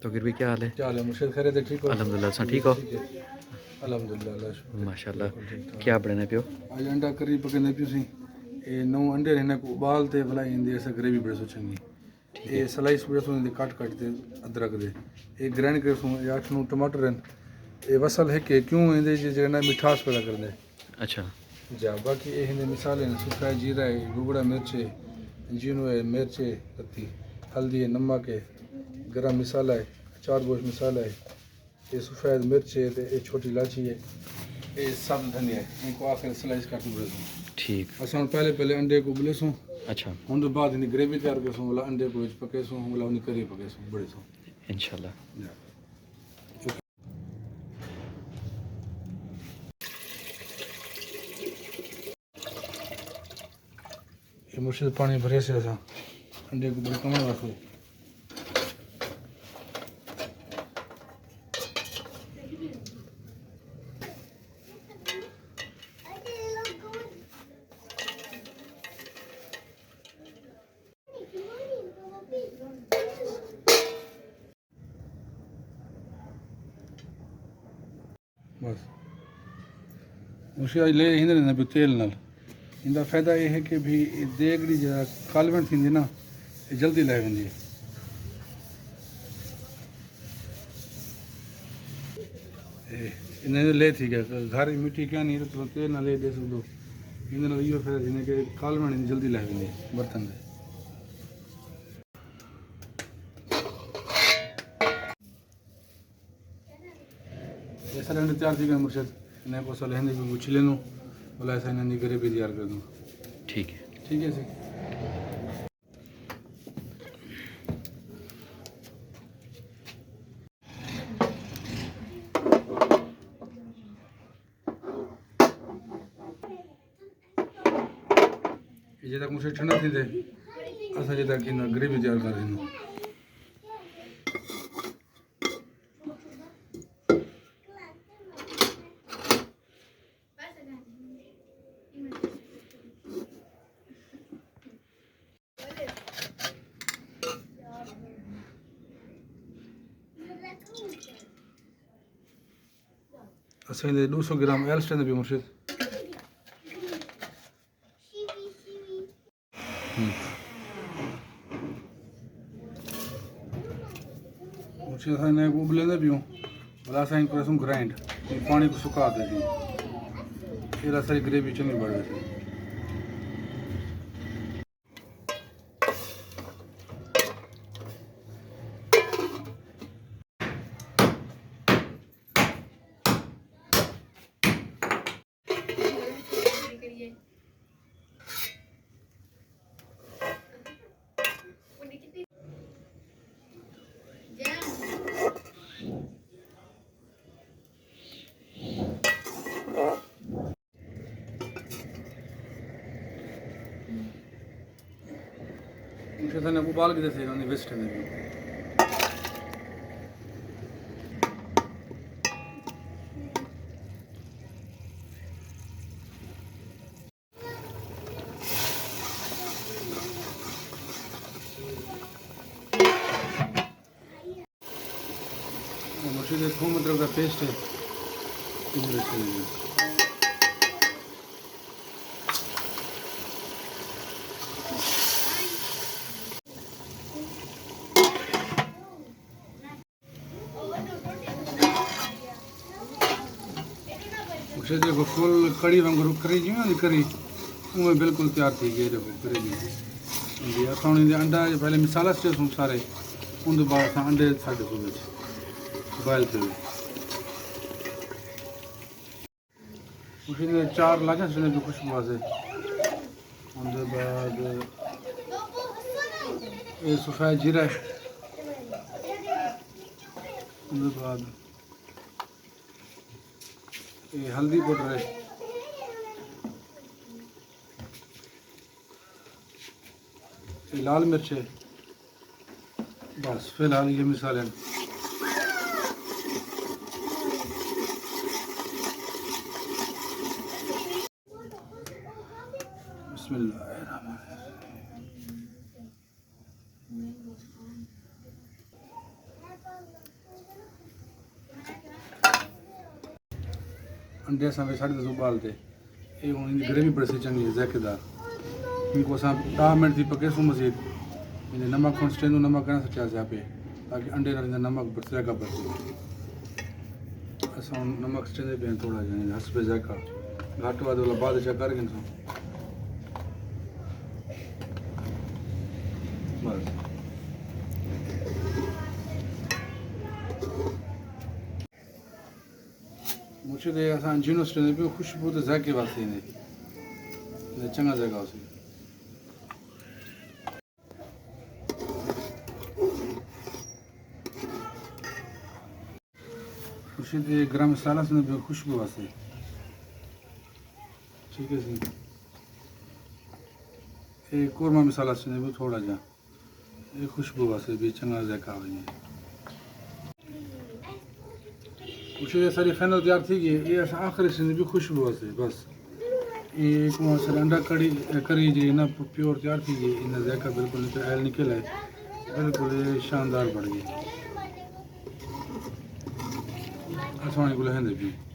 तो फिर भी क्या हाल है? क्या हाल है मुर्शिद, खैर है? ठीक हो? अल्हम्दुलिल्लाह सा ठीक हो? ठीक है, अल्हम्दुलिल्लाह शुक्र। माशाल्लाह। ठीक ठाक। क्या बने पियो? आज अंडा करी पकने पियो सी। ये 9 अंडे रहने को उबालते भलाई इंदी ऐसा ग्रेवी बड़े सो चंगी। ठीक ये है। स्लाइस बड़े सो इंदी काट काट दे अदरक दे। ये ग्राइंड कर सो, ये 8-9 टमाटर हैं। ये वसल है कि क्यों इंदे जे ना मिठास पैदा कर दे। अच्छा। जा बाकी ये हिंदे मिसाल है, सूखा जीरा है, गुगड़ा मिर्च है, जीनो है, मिर्च है, पत्ती हल्दी है, नमक है, गरम मसाला है, अचार गोश मसाला है, ये सफ़ेद मिर्च है, ये छोटी इलायची है, ये सब धनिया है। इनको आखिर स्लाइस काट के ठीक। असां पहले पहले अंडे को उबलेसूं, अच्छा। उन बाद इनकी ग्रेवी तैयार करसूं, वाला अंडे को पकेसूं, वाला उनकी करी पकेसूं बड़े सो इंशाल्लाह। ये मुर्शिद पानी भरे से असां अंडे को बड़े कमर रखो। बस मुझे आज ले हिंदे ना भी तेल नाल इंदा फ़ायदा ये है कि भी देगड़ी जरा कालवेंट थी ना, ये जल्दी लह वेंदी है। इन्हें ले थी क्या घर मिट्टी क्या नहीं तो तेल ना ले दे सो इन्हें यो फ़ायदा थी कि कालवेंट जल्दी लह वेंदी है बर्तन दे। ऐसा लैंड तैयार थी गया मुर्शद, इन्हें को सल हिंदे भी पूछ लेनू, बोला ऐसा इन्हें ग्रेवी तैयार कर दूँ। ठीक है। ठीक है सर। ये तक मुझे ठंडा थी थे असा जे तक इन ग्रेवी तैयार कर दूँ। असा 200 ग्राम एल्स्टन भी मुर्शिद मुझे असा इन्हें को उबले दे पियूं, बोला असा इनको रसूं ग्राइंड, पानी को सुखा दे दी, फिर असा ग्रेवी चंगी बढ़ गई। मुझे था ना को बाल के जैसे उन्हें वेस्ट है नहीं। मुर्शिद थूम अदरक का पेस्ट है, मुर्शिद देखो फुल कड़ी वांगुरु करी जी ना करी उमें बिल्कुल तैयार थी गई। देखो करी जी असां उन अंडा पहले मसाला स्टेसूं सारे, उन बाद असां अंडे साढ़े सुबह बॉयल कर मुर्शिद 4 लाचा से भी खुशबू आ जाए। उनके बाद ये सफ़ेद जीरा है, उनके बाद ये हल्दी पाउडर है, ये लाल मिर्च है। बस फिलहाल ये मिसाल है। बिस्मिल्लाहिर्रहमानिर्रहीम। अंडे असां 10:30 उबालते ये हुन इनकी ग्रेवी बड़ी सी चंगी है ज़ायकेदार इनको असां 10 मिनट थी पकेसूं मज़ीद इन नमक खों स्टेंदो नमक करण से चाहे पे ताकि अंडे ना नमक ज़ायका बचे असां नमक स्टेंदे पे थोड़ा हसबे ज़ायका घाट वाद वाला बाद चा कर गिन बस मुझे तो असां जीनो स्टेंदे पे खुशबू तो ज़ायके वास्ते ईंदे चंगा ज़ायका उसी खुशी ये गरम मसाला से भी खुशबू वास्ते ठीक है जी ये कोरमा मसाला से भी थोड़ा जा ये खुशबू वास्ते भी चंगा ज़ायका वही कुछ ये सारी फाइनल तैयार थी गई ये आखिरी से भी खुशबू वास्ते बस ये एक मसाला अंडा करी जी ना प्योर तैयार थी गई इन ज़ायका बिल्कुल आयल निकल है बिल्कुल ये शानदार बढ़ गई अस्सलाम वालेकुम।